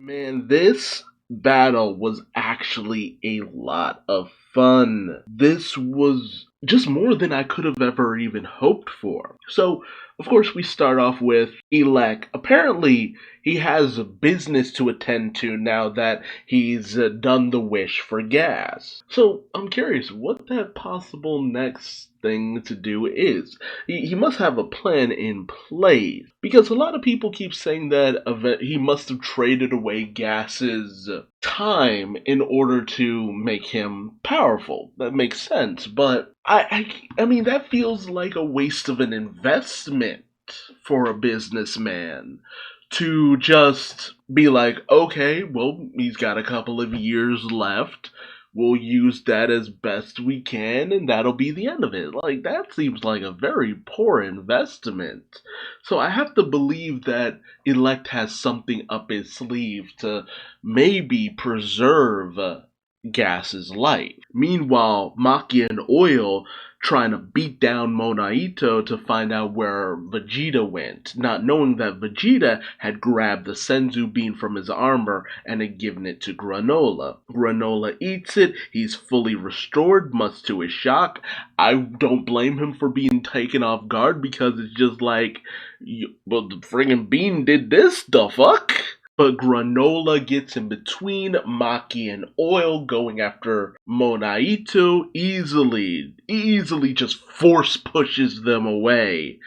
Man, this battle was actually a lot of fun. This was just more than I could have ever even hoped for. So, of course, we start off with Elec. Apparently, he has business to attend to now that he's done the wish for gas. So, I'm curious what that possible next thing to do is. He must have a plan in place because a lot of people keep saying that he must have traded away Gas's time in order to make him powerful. That makes sense, but I mean that feels like a waste of an investment for a businessman to just be like, okay, well, he's got a couple of years left. We'll use that as best we can, and that'll be the end of it. Like, that seems like a very poor investment. So I have to believe that Elect has something up his sleeve to maybe preserve Gas's life. Meanwhile, Maki and Oil trying to beat down Monaito to find out where Vegeta went, not knowing that Vegeta had grabbed the Senzu bean from his armor and had given it to Granolah. Granolah eats it, he's fully restored, much to his shock. I don't blame him for being taken off guard because it's just like, well, the friggin' bean did this, the fuck? But Granolah gets in between Maki and Oil going after Monaito easily just force pushes them away.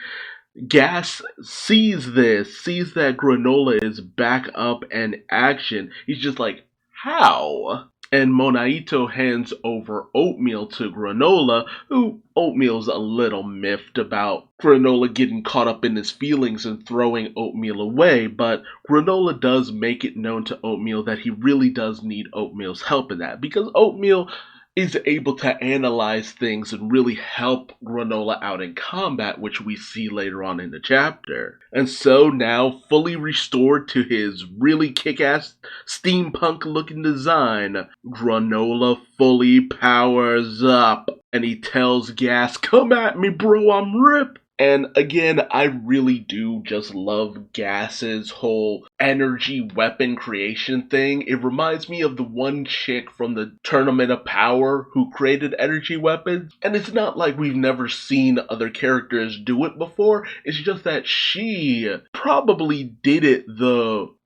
Gas sees this, sees that Granolah is back up and action. He's just like, how? And Monaito hands over Oatmeal to Granolah, who Oatmeal's a little miffed about Granolah getting caught up in his feelings and throwing Oatmeal away, but Granolah does make it known to Oatmeal that he really does need Oatmeal's help in that, because Oatmeal is able to analyze things and really help Granolah out in combat, which we see later on in the chapter. And so now, fully restored to his really kick-ass steampunk-looking design, Granolah fully powers up, and he tells Gas, "Come at me, bro, I'm ripped." And again, I really do just love Gas's whole energy weapon creation thing. It reminds me of the one chick from the Tournament of Power who created energy weapons. And it's not like we've never seen other characters do it before. It's just that she probably did it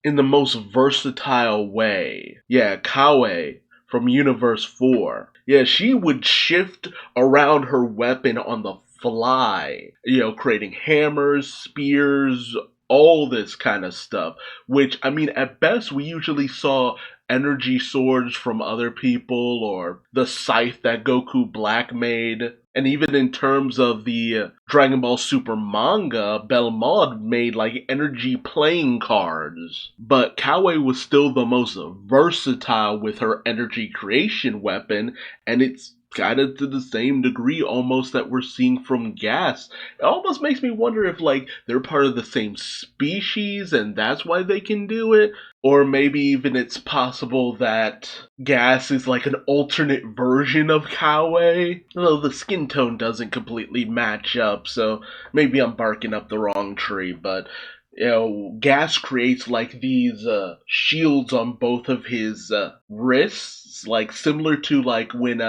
in the most versatile way. Yeah, Kawe from Universe 4. Yeah, she would shift around her weapon on the fly, creating hammers, spears, all this kind of stuff. Which, I mean, at best, we usually saw energy swords from other people or the scythe that Goku Black made. And even in terms of the Dragon Ball Super manga, Belmod made like energy playing cards. But Kawe was still the most versatile with her energy creation weapon, and it's kind of to the same degree almost that we're seeing from Gas. It almost makes me wonder if like they're part of the same species and that's why they can do it. Or maybe even it's possible that Gas is like an alternate version of Kawe. Although the skin tone doesn't completely match up, so maybe I'm barking up the wrong tree, but Gas creates like these shields on both of his wrists, like similar to like when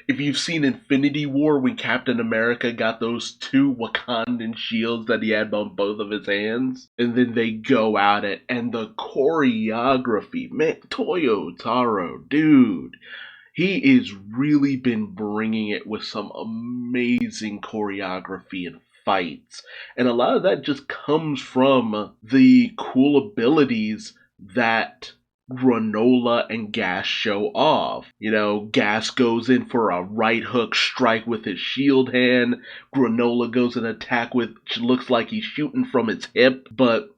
if you've seen Infinity War when Captain America got those two Wakandan shields that he had on both of his hands, and then they go at it, and the choreography, man, Toyo Taro, dude. He is really been bringing it with some amazing choreography and fights. And a lot of that just comes from the cool abilities that Granolah and Gas show off. Gas goes in for a right hook strike with his shield hand. Granolah goes in attack which looks like he's shooting from his hip, but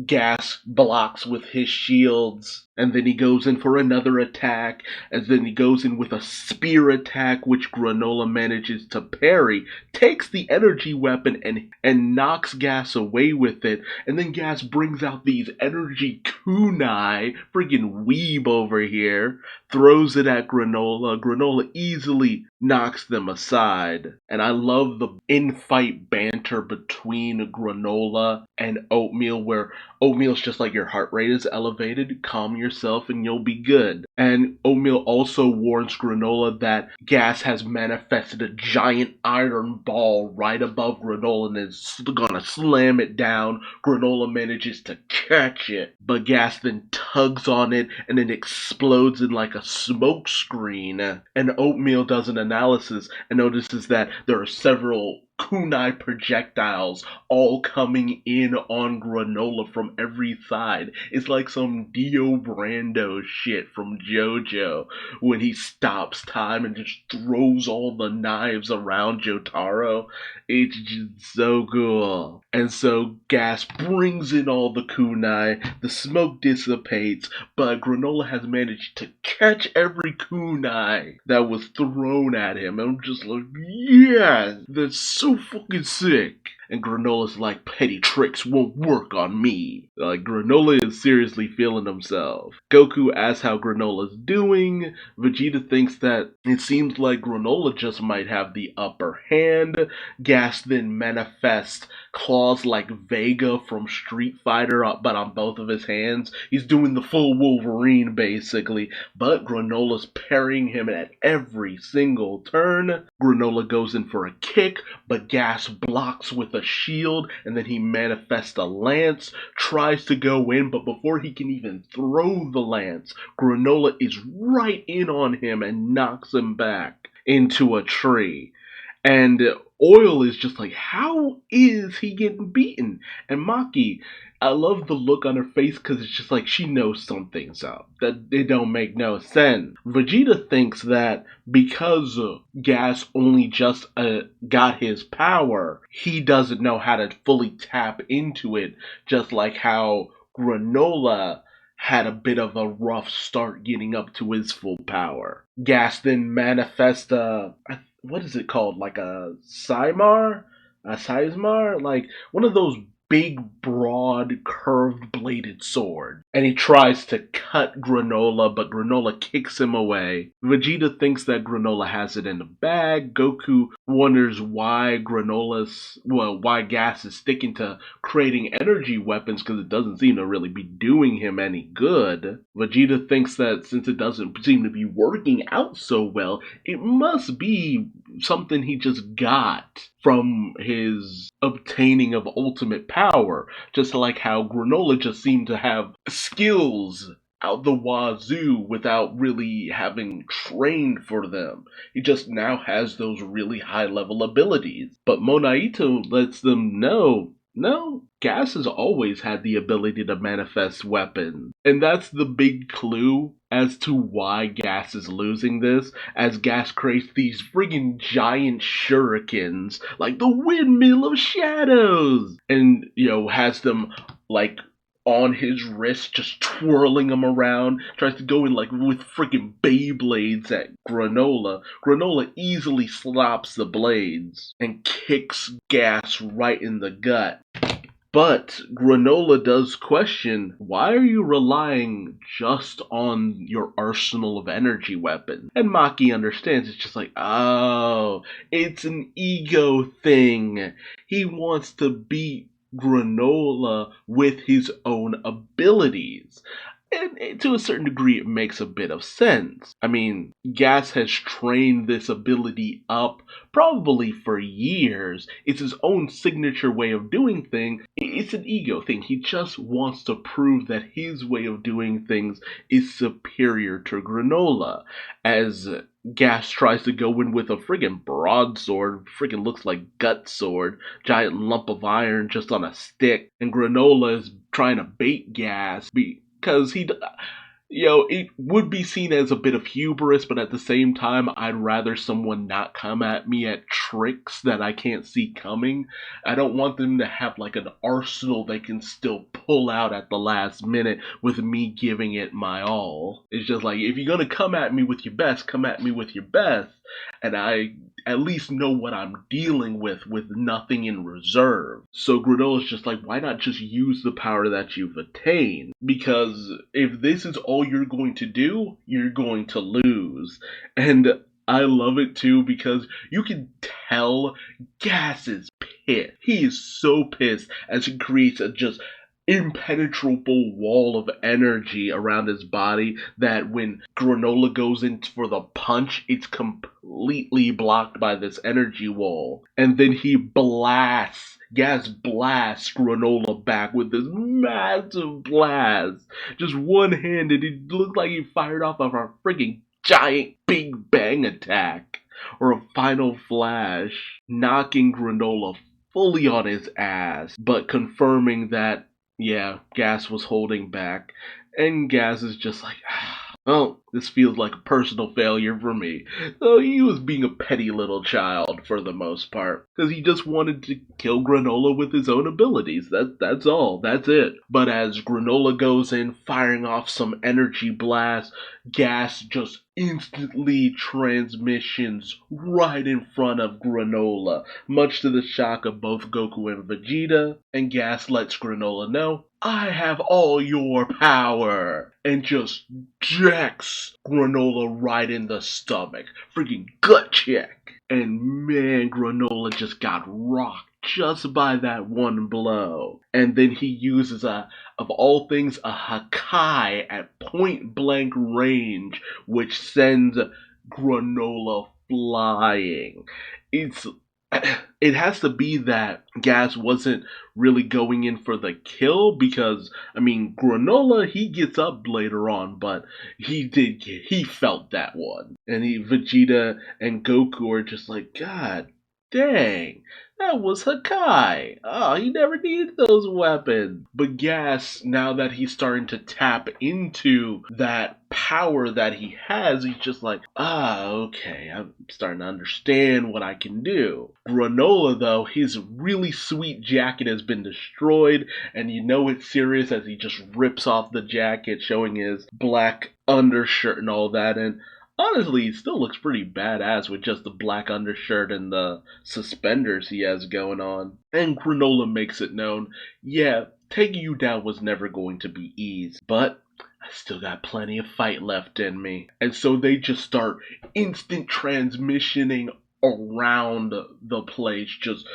Gas blocks with his shields, and then he goes in for another attack, and then he goes in with a spear attack, which Granolah manages to parry, takes the energy weapon and knocks Gas away with it, and then Gas brings out these energy kunai, friggin' weeb over here, throws it at Granolah. Granolah easily knocks them aside, and I love the in-fight banter banter between Granolah and Oatmeal, where Oatmeal's just like, your heart rate is elevated, calm yourself and you'll be good. And Oatmeal also warns Granolah that Gas has manifested a giant iron ball right above Granolah and is gonna slam it down. Granolah manages to catch it, but Gas then tugs on it and it explodes in like a smoke screen. And Oatmeal does an analysis and notices that there are several kunai projectiles all coming in on Granolah from every side. It's like some Dio Brando shit from JoJo when he stops time and just throws all the knives around Jotaro. It's just so cool. And so Gas brings in all the kunai, the smoke dissipates, but Granolah has managed to catch every kunai that was thrown at him. And I'm just like, yes, that's so fucking sick. And Granola's like, petty tricks won't work on me. Like, Granolah is seriously feeling himself. Goku asks how Granola's doing. Vegeta thinks that it seems like Granolah just might have the upper hand. Gas then manifests claws like Vega from Street Fighter, but on both of his hands. He's doing the full Wolverine, basically. But Granola's parrying him at every single turn. Granolah goes in for a kick, but Gas blocks with a shield, and then he manifests a lance, tries to go in, but before he can even throw the lance, Granolah is right in on him and knocks him back into a tree. And Oil is just like, how is he getting beaten? And Maki, I love the look on her face because it's just like she knows something's up. That it don't make no sense. Vegeta thinks that because Gas only just got his power, he doesn't know how to fully tap into it, just like how Granolah had a bit of a rough start getting up to his full power. Gas then manifests what is it called? Like a Symar? A Sizemar? Like one of those big, broad, curved bladed sword. And he tries to cut Granolah, but Granolah kicks him away. Vegeta thinks that Granolah has it in the bag. Goku wonders why why Gas is sticking to creating energy weapons because it doesn't seem to really be doing him any good. Vegeta thinks that since it doesn't seem to be working out so well, it must be something he just got from his obtaining of ultimate power, just like how Granolah just seemed to have skills out the wazoo without really having trained for them. He just now has those really high level abilities. But Monaito lets them know, no, Gas has always had the ability to manifest weapons. And that's the big clue as to why Gas is losing this, as Gas creates these friggin' giant shurikens, like the Windmill of Shadows, and, has them, like, on his wrist, just twirling them around, tries to go in like with freaking Beyblades at Granolah. Granolah easily slaps the blades and kicks Gas right in the gut. But Granolah does question, why are you relying just on your arsenal of energy weapons? And Maki understands, it's just like, oh, it's an ego thing. He wants to beat Granolah with his own abilities. And to a certain degree, it makes a bit of sense. I mean, Gas has trained this ability up probably for years. It's his own signature way of doing things. It's an ego thing. He just wants to prove that his way of doing things is superior to Granolah. As Gas tries to go in with a friggin' broadsword, friggin' looks like gut sword, giant lump of iron just on a stick, and Granolah is trying to bait Gas because it would be seen as a bit of hubris, but at the same time, I'd rather someone not come at me at tricks that I can't see coming. I don't want them to have like an arsenal they can still pull out at the last minute with me giving it my all. It's just like, if you're gonna come at me with your best, come at me with your best, and I at least know what I'm dealing with nothing in reserve. So Granola's just like, why not just use the power that you've attained? Because if this is all you're going to do, you're going to lose. And I love it too because you can tell Gas is pissed. He is so pissed as he creates a just impenetrable wall of energy around his body that when Granolah goes in for the punch, it's completely blocked by this energy wall. And then Gas blasts Granolah back with this massive blast. Just one-handed. It looked like he fired off of a freaking giant Big Bang attack. Or a final flash, knocking Granolah fully on his ass, but confirming that, yeah, Gas was holding back. And Gas is just like, well, this feels like a personal failure for me. So he was being a petty little child for the most part, because he just wanted to kill Granolah with his own abilities. That's all. That's it. But as Granolah goes in, firing off some energy blasts, Gas just instantly transmissions right in front of Granolah, much to the shock of both Goku and Vegeta. And Gas lets Granolah know, I have all your power, and just jacks Granolah right in the stomach. Freaking gut check. And man, Granolah just got rocked just by that one blow. And then he uses of all things, a Hakai at point blank range, which sends Granolah flying. It has to be that Gas wasn't really going in for the kill because, I mean, Granolah, he gets up later on, but he felt that one. And Vegeta and Goku are just like, God dang, that was Hakai. Oh, he never needed those weapons. But Gas, now that he's starting to tap into that power that he has, he's just like, okay, I'm starting to understand what I can do. Granolah, though, his really sweet jacket has been destroyed, and you know it's serious as he just rips off the jacket, showing his black undershirt and all that, and honestly, he still looks pretty badass with just the black undershirt and the suspenders he has going on. And Granolah makes it known, yeah, taking you down was never going to be easy, but I still got plenty of fight left in me. And so they just start instant transmissioning around the place, just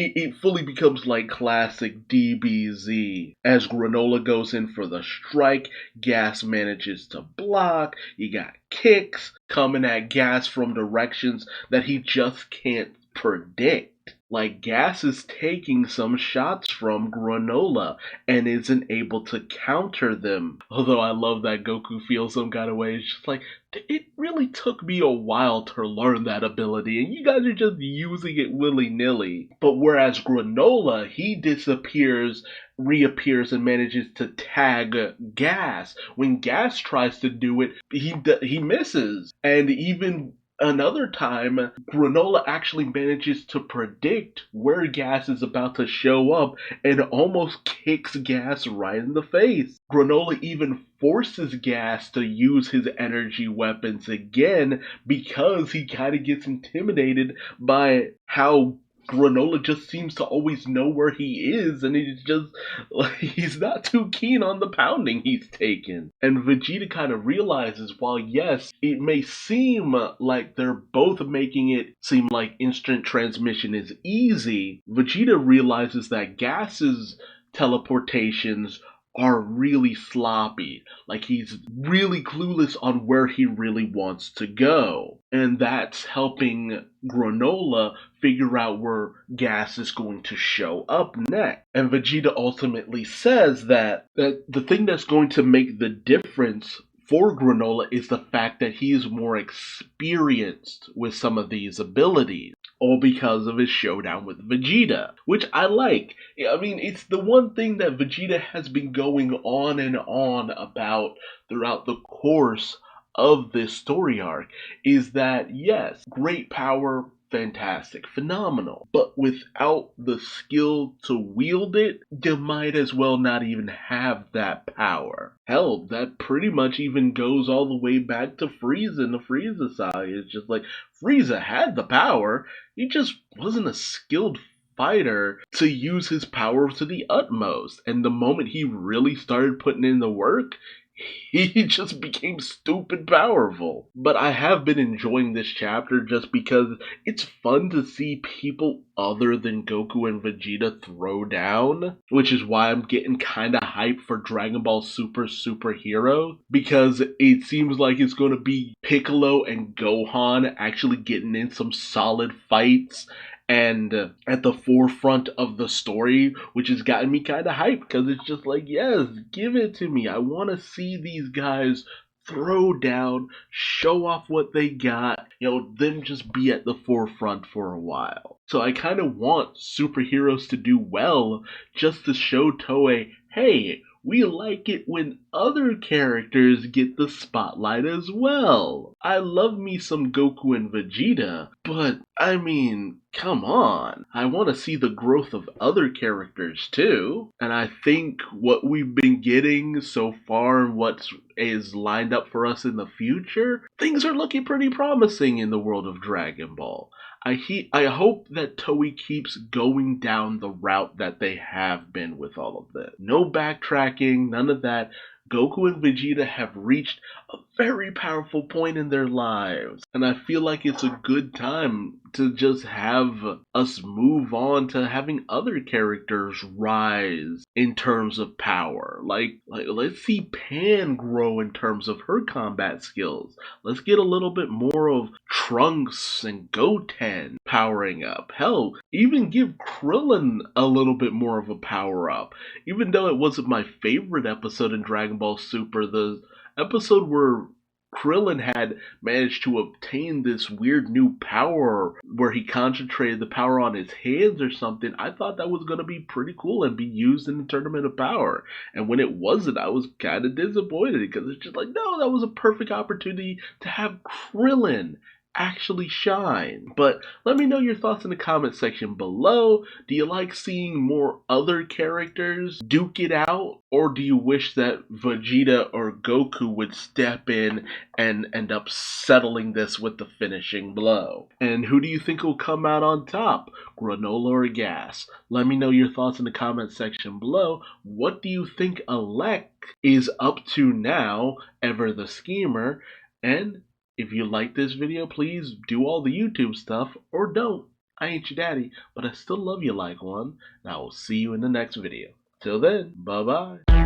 it fully becomes like classic DBZ. As Granolah goes in for the strike, Gas manages to block. You got kicks coming at Gas from directions that he just can't predict. Like, Gas is taking some shots from Granolah and isn't able to counter them. Although I love that Goku feels some kind of way. It's just like, it really took me a while to learn that ability, and you guys are just using it willy-nilly. But whereas Granolah, he disappears, reappears, and manages to tag Gas. When Gas tries to do it, he misses. And even another time, Granolah actually manages to predict where Gas is about to show up and almost kicks Gas right in the face. Granolah even forces Gas to use his energy weapons again because he kind of gets intimidated by how Granolah just seems to always know where he is, and he's not too keen on the pounding he's taken. And Vegeta kind of realizes, while yes, it may seem like they're both making it seem like instant transmission is easy, Vegeta realizes that Gas's teleportations are really sloppy. Like, he's really clueless on where he really wants to go. And that's helping Granolah figure out where Gas is going to show up next. And Vegeta ultimately says that the thing that's going to make the difference for Granolah is the fact that he is more experienced with some of these abilities. All because of his showdown with Vegeta, which I like. I mean, it's the one thing that Vegeta has been going on and on about throughout the course of this story arc, is that, yes, great power, fantastic, phenomenal, but without the skill to wield it, you might as well not even have that power. Hell, that pretty much even goes all the way back to Frieza and the Frieza saga. It's just like, Frieza had the power, he just wasn't a skilled fighter to use his power to the utmost. And the moment he really started putting in the work, he just became stupid powerful. But I have been enjoying this chapter just because it's fun to see people other than Goku and Vegeta throw down, which is why I'm getting kind of hyped for Dragon Ball Superhero, because it seems like it's going to be Piccolo and Gohan actually getting in some solid fights and at the forefront of the story, which has gotten me kind of hyped because it's just like, yes, give it to me. I want to see these guys throw down, show off what they got, them just be at the forefront for a while. So I kind of want superheroes to do well just to show Toei, hey, we like it when other characters get the spotlight as well. I love me some Goku and Vegeta, but I mean, come on. I want to see the growth of other characters too. And I think what we've been getting so far and what is lined up for us in the future, things are looking pretty promising in the world of Dragon Ball. I hope that Toei keeps going down the route that they have been with all of this. No backtracking, none of that. Goku and Vegeta have reached a very powerful point in their lives, and I feel like it's a good time to just have us move on to having other characters rise in terms of power. Like let's see Pan grow in terms of her combat skills. Let's get a little bit more of Trunks and Goten powering up. Hell, even give Krillin a little bit more of a power up. Even though it wasn't my favorite episode in Dragon Ball Super, the episode where Krillin had managed to obtain this weird new power where he concentrated the power on his hands or something, I thought that was going to be pretty cool and be used in the Tournament of Power. And when it wasn't, I was kind of disappointed because it's just like, no, that was a perfect opportunity to have Krillin actually shine. But let me know your thoughts in the comment section below. Do you like seeing more other characters duke it out? Or do you wish that Vegeta or Goku would step in and end up settling this with the finishing blow? And who do you think will come out on top? Granolah or Gas? Let me know your thoughts in the comment section below. What do you think Alec is up to now, Ever the Schemer? And if you like this video, please do all the YouTube stuff, or don't. I ain't your daddy, but I still love you like one, and I will see you in the next video. Till then, bye-bye.